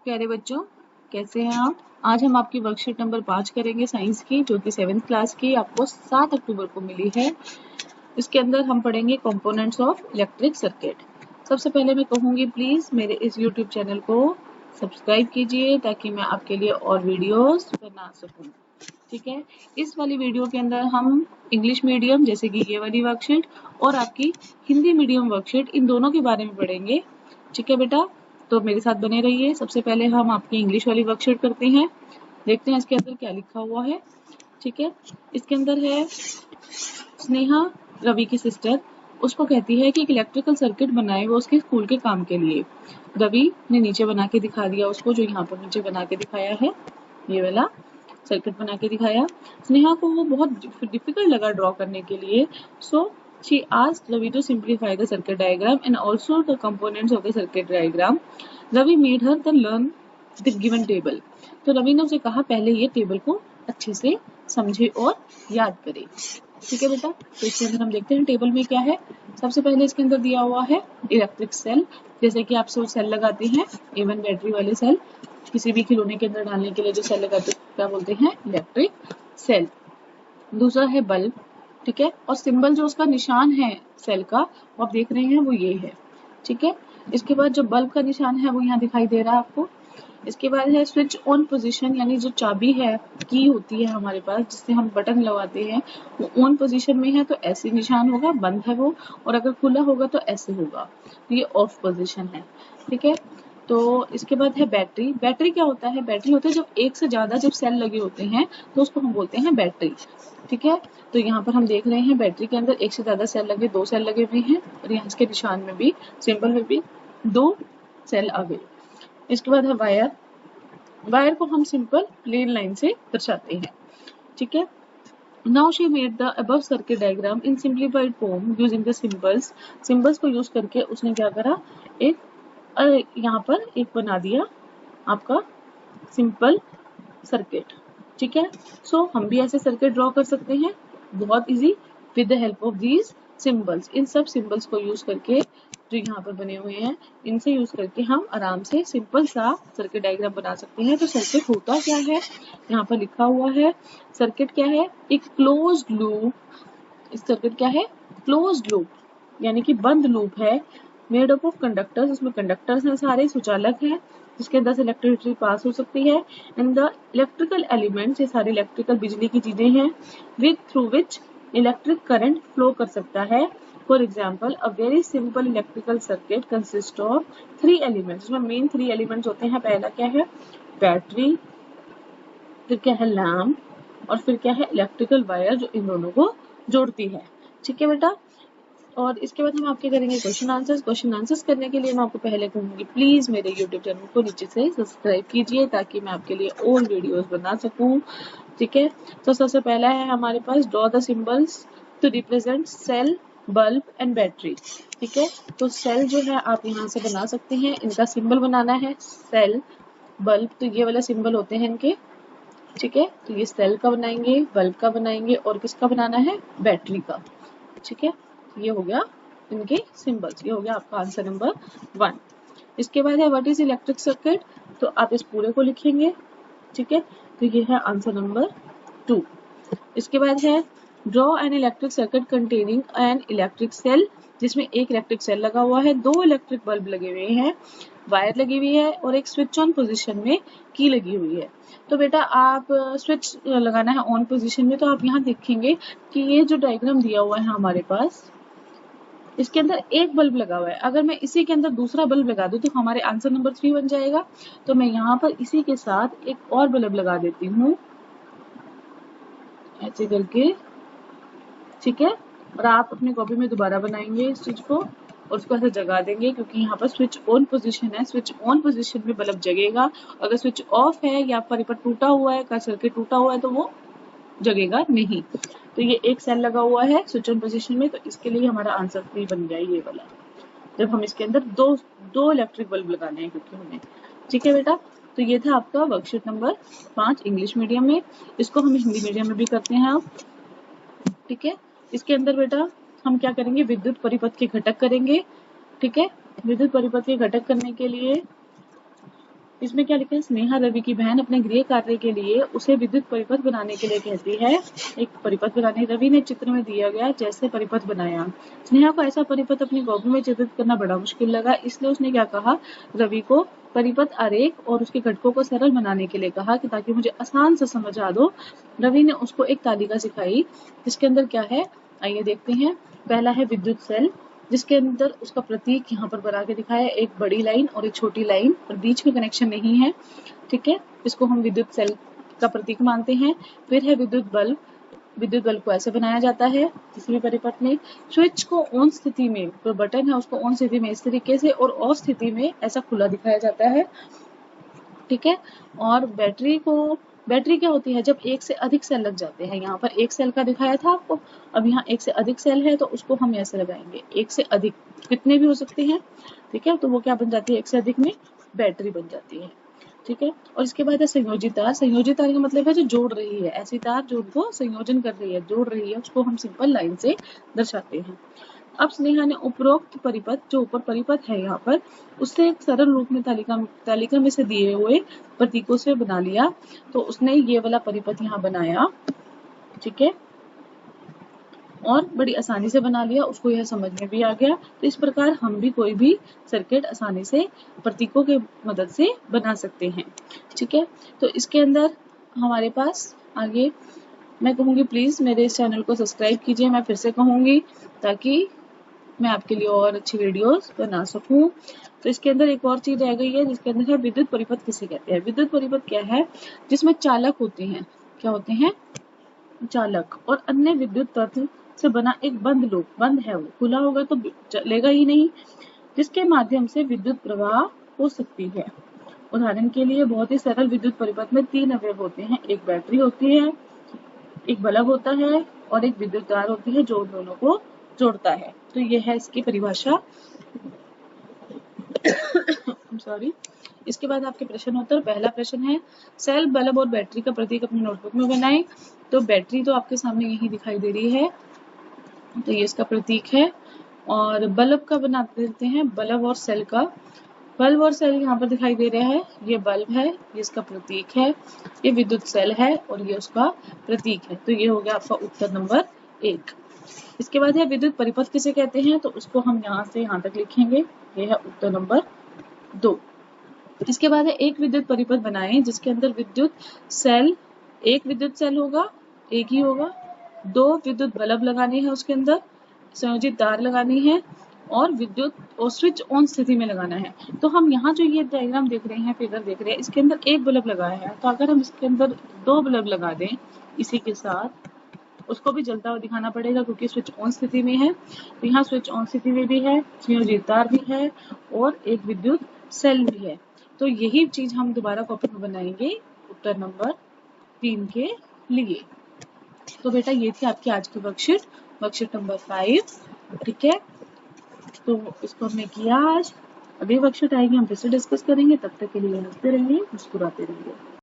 प्यारे बच्चों, कैसे हैं आप। आज हम आपकी वर्कशीट नंबर 5 करेंगे साइंस की, जो कि 7th क्लास की आपको 7 अक्टूबर को मिली है। इसके अंदर हम पढ़ेंगे कंपोनेंट्स ऑफ इलेक्ट्रिक सर्किट। सबसे पहले मैं कहूँगी प्लीज मेरे इस यूट्यूब चैनल को सब्सक्राइब कीजिए ताकि मैं आपके लिए और वीडियोस बना सकूँ। ठीक है, इस वाली वीडियो के अंदर हम इंग्लिश मीडियम जैसे कि ये वाली वर्कशीट और आपकी हिंदी मीडियम वर्कशीट, इन दोनों के बारे में पढ़ेंगे। ठीक है बेटा, तो मेरे साथ बने रहिए। सबसे पहले हम आपकी इंग्लिश वाली वर्कशीट करते हैं, देखते हैं इसके अंदर क्या लिखा हुआ है। ठीक है, इसके अंदर है स्नेहा, रवि की सिस्टर, उसको कहती है कि एक इलेक्ट्रिकल सर्किट बनाए वो उसके स्कूल के काम के लिए। रवि ने नीचे बना के दिखा दिया उसको, जो यहाँ पर नीचे बना के दिखाया है, ये वाला सर्किट बना के दिखाया। स्नेहा को वो बहुत डिफिकल्ट लगा ड्रॉ करने के लिए, सो she asked Ravi to simplify the circuit diagram and also the components of the circuit diagram. Ravi made her then learn the given table. तो रवि ने उसे कहा पहले ये टेबल को अच्छे से समझे और याद करे। ठीक है बेटा, तो इसके अंदर हम देखते हैं टेबल में क्या है। सबसे पहले इसके अंदर दिया हुआ है इलेक्ट्रिक सेल, जैसे कि आप सब सेल लगाते हैं, A1 बैटरी वाले सेल, किसी भी खिलौने के अंदर डालने के लिए जो सेल लगाते हैं क्या बोलते हैं, इलेक्ट्रिक सेल। दूसरा है बल्ब, ठीक है, और सिंबल जो उसका निशान है सेल का वो आप देख रहे हैं वो ये है। ठीक है, इसके बाद जो बल्ब का निशान है वो यहाँ दिखाई दे रहा है आपको। इसके बाद है स्विच ऑन पोजीशन, यानी जो चाबी है, की होती है हमारे पास जिससे हम बटन लगाते हैं, वो ऑन पोजीशन में है तो ऐसे निशान होगा, बंद है वो, और अगर खुला होगा तो ऐसे होगा, तो ये ऑफ पोजीशन है। ठीक है, तो इसके बाद है बैटरी। बैटरी क्या होता है, बैटरी होता है जब एक से ज्यादा जब सेल लगे होते हैं तो उसको हम बोलते हैं बैटरी। ठीक है, तो यहाँ पर हम देख रहे हैं बैटरी के अंदर एक से ज्यादा सेल लगे, 2 सेल लगे हुए हैं, और यहाँ इसके निशान में भी, सिंबल में भी 2 सेल आ गए। इसके बाद है वायर। वायर को हम सिंपल प्लेन लाइन से दर्शाते हैं। ठीक है, now she made the above circuit diagram in simplified form using the symbols. Symbols को यूज करके उसने क्या करा, एक यहाँ पर एक बना दिया आपका सिंपल सर्किट। ठीक है, सो हम भी ऐसे सर्किट ड्रॉ कर सकते हैं बहुत easy with the help of these symbols. इन सब सिंबल्स को यूज करके जो यहाँ पर बने हुए हैं, इनसे यूज करके हम आराम से सिंपल सा सर्किट डायग्राम बना सकते हैं। तो सर्किट होता क्या है, यहाँ पर लिखा हुआ है सर्किट क्या है, एक क्लोज्ड लूप। इस सर्किट क्या है, क्लोज्ड लूप, यानी कि बंद लूप है, मेड अप ऑफ कंडक्टर्स, इसमें कंडक्टर्स हैं सारे, सुचालक हैं जिसके अंदर से इलेक्ट्रिसिटी पास हो सकती है, एंड द इलेक्ट्रिकल एलिमेंट्स, ये सारे इलेक्ट्रिकल बिजली की चीजें हैं, with through which electric current flow कर सकता है। For example a very simple electrical circuit consist of 3 elements. इसमें मेन 3 एलिमेंट्स होते हैं। पहला क्या है, बैटरी, फिर क्या है लैम्प, और फिर क्या है इलेक्ट्रिकल वायर जो इन दोनों को जोड़ती है। ठीक है बेटा, और इसके बाद हम आपके करेंगे क्वेश्चन आंसर्स। क्वेश्चन आंसर्स करने के लिए मैं आपको पहले कहूंगी प्लीज मेरे यूट्यूब चैनल को नीचे से सब्सक्राइब कीजिए ताकि मैं आपके लिए और वीडियोस बना सकूं। ठीक है, तो सबसे पहला है हमारे पास draw the symbols to represent cell, bulb and battery. ठीक है, तो सेल जो है आप यहाँ से बना सकते हैं, इनका सिंबल बनाना है सेल, बल्ब तो ये वाला सिंबल होते हैं इनके। ठीक है, तो ये सेल का बनाएंगे, बल्ब का बनाएंगे, और किसका बनाना है, बैटरी का। ठीक है, ये हो गया इनके सिंबल्स, ये हो गया आपका आंसर नंबर 1। इसके बाद है व्हाट इज इलेक्ट्रिक सर्किट, तो आप इस पूरे को लिखेंगे। ठीक है, तो ये है आंसर नंबर 2। इसके बाद है draw an electric circuit containing an electric cell, जिसमें एक इलेक्ट्रिक सेल लगा हुआ है, 2 इलेक्ट्रिक बल्ब लगे हुए हैं, वायर लगी हुई है, और एक स्विच ऑन पोजीशन में की लगी हुई है। तो बेटा आप स्विच लगाना है ऑन पोजीशन में, तो आप यहाँ देखेंगे कि ये जो डायग्राम दिया हुआ है हमारे पास, इसके अंदर एक बल्ब लगा हुआ है। अगर मैं इसी के अंदर दूसरा बल्ब लगा दूं तो हमारे आंसर नंबर 3 बन जाएगा। तो मैं यहाँ पर इसी के साथ एक और बल्ब लगा देती हूँ ऐसे करके। ठीक है, और आप अपनी कॉपी में दोबारा बनाएंगे इस चीज को और उसको ऐसे जगा देंगे, क्योंकि यहाँ पर स्विच ऑन पोजीशन है, स्विच ऑन पोजीशन में बल्ब जगेगा। अगर स्विच ऑफ है या परिपथ टूटा हुआ है, का सर्किट टूटा हुआ है, तो वो जगेगा नहीं। तो ये एक सेल लगा हुआ है स्विच ऑन पोजीशन में, तो इसके लिए हमारा आंसर 3 बन गया ये वाला, जब हम इसके अंदर दो इलेक्ट्रिक बल्ब लगाने हैं क्योंकि हमें। ठीक है बेटा, तो ये था आपका वर्कशीट नंबर 5 इंग्लिश मीडियम में। इसको हम हिंदी मीडियम में भी करते हैं आप। ठीक है, इसके अंदर बेटा हम क्या करेंगे, विद्युत परिपथ के घटक करेंगे। ठीक है, विद्युत परिपथ के घटक करने के लिए इसमें क्या लिखा है, स्नेहा रवि की बहन अपने गृह कार्य के लिए उसे विद्युत परिपथ बनाने के लिए कहती है। एक परिपथ बनाने रवि ने चित्र में दिया गया जैसे परिपथ बनाया। स्नेहा को ऐसा परिपथ अपनी कॉपी में चित्रित करना बड़ा मुश्किल लगा, इसलिए उसने क्या कहा, रवि को परिपथ आरेख और उसके घटकों को सरल बनाने के लिए कहा कि ताकि मुझे आसान से समझ आ दो। रवि ने उसको एक तालिका सिखाई जिसके अंदर क्या है, आइए देखते हैं। पहला है विद्युत सेल, जिसके अंदर उसका प्रतीक यहाँ पर बना के दिखाया है, एक बड़ी लाइन और एक छोटी लाइन और बीच में कनेक्शन नहीं है, ठीक है, इसको हम विद्युत सेल का प्रतीक मानते हैं। फिर है विद्युत बल्ब, विद्युत बल्ब को ऐसे बनाया जाता है किसी भी परिपथ में। स्विच को ऑन स्थिति में, जो बटन है उसको ऑन स्थिति में इस तरीके से और ऑफ स्थिति में ऐसा खुला दिखाया जाता है, ठीक है। और बैटरी क्या होती है, जब एक से अधिक सेल लग जाते हैं, यहाँ पर एक सेल का दिखाया था आपको, अब यहाँ एक से अधिक सेल है तो उसको हम ऐसे लगाएंगे, एक से अधिक कितने भी हो सकते हैं, ठीक है, तो वो क्या बन जाती है, एक से अधिक में बैटरी बन जाती है, ठीक है। और इसके बाद है संयोजित तार। संयोजित तार का मतलब है जो जोड़ रही है, ऐसी तार जो उनको संयोजन कर रही है, जोड़ रही है, उसको हम सिंपल लाइन से दर्शाते हैं। अब स्नेहा ने उपरोक्त परिपथ, जो ऊपर परिपथ है यहाँ पर, उससे एक सरल रूप में तालिका में से दिए हुए प्रतीकों से बना लिया। तो उसने ये वाला परिपथ यहाँ बनाया, ठीक है, और बड़ी आसानी से बना लिया, उसको यह समझ में भी आ गया। तो इस प्रकार हम भी कोई भी सर्किट आसानी से प्रतीकों के मदद से बना सकते हैं, ठीक है। तो इसके अंदर हमारे पास आगे मैं कहूँगी प्लीज मेरे इस चैनल को सब्सक्राइब कीजिए, मैं फिर से कहूँगी, ताकि मैं आपके लिए और अच्छी वीडियोस बना सकूं। तो इसके अंदर एक और चीज रह गई है जिसके अंदर है विद्युत परिपथ किसे कहते हैं। विद्युत परिपथ क्या है, जिसमें चालक होते हैं, क्या होते हैं, चालक और अन्य विद्युत तत्व से बना एक बंद लूप, बंद है वो, खुला होगा तो चलेगा ही नहीं, जिसके माध्यम से विद्युत प्रवाह हो सकती है। उदाहरण के लिए बहुत ही सरल विद्युत परिपथ में 3 अवयव होते हैं, एक बैटरी होती है, एक बल्ब होता है और एक विद्युत तार होती है जो दोनों को जोड़ता है। तो ये है इसकी परिभाषा। सॉरी। इसके बाद आपके प्रश्न उत्तर। पहला प्रश्न है, सेल, बल्ब और बैटरी का प्रतीक अपनी नोटबुक में बनाएं। तो बैटरी तो आपके सामने यही दिखाई दे रही है, तो ये इसका प्रतीक है। और बल्ब का बना देते हैं, बल्ब और सेल का। बल्ब और सेल यहाँ पर दिखाई दे रहा है, ये बल्ब है, ये इसका प्रतीक है, ये विद्युत सेल है और ये उसका प्रतीक है। तो ये हो गया आपका उत्तर नंबर 1। इसके बाद है विद्युत परिपथ किसे कहते हैं, तो उसको हम यहाँ से यहाँ तक लिखेंगे, ये है उत्तर नंबर 2। इसके बाद है एक विद्युत परिपथ बनाएं जिसके अंदर विद्युत सेल, एक विद्युत सेल होगा, एक ही होगा, 2 विद्युत बल्ब लगाने हैं, उसके अंदर संयोजित तार लगानी है और विद्युत और स्विच ऑन स्थिति में लगाना है। तो हम यहाँ जो ये डायग्राम देख रहे हैं, फिगर देख रहे हैं, इसके अंदर एक बल्ब लगाया है, तो अगर हम इसके अंदर 2 बल्ब लगा दें इसी के साथ, उसको भी जलता हुआ दिखाना पड़ेगा क्योंकि स्विच ऑन स्थिति में है। तो यहाँ स्विच ऑन स्थिति में भी है, संयोजित तार भी है और एक विद्युत सेल भी है। तो यही चीज हम दोबारा कॉपी में बनाएंगे उत्तर नंबर 3 के लिए। तो बेटा ये थी आपकी आज की वर्कशीट नंबर 5, ठीक है। तो इसको हमने किया आज, अगली वर्कशीट आएगी हम फिर से डिस्कस करेंगे, तब तक के लिए हंसते रहिए, मुस्कुराते रहिए।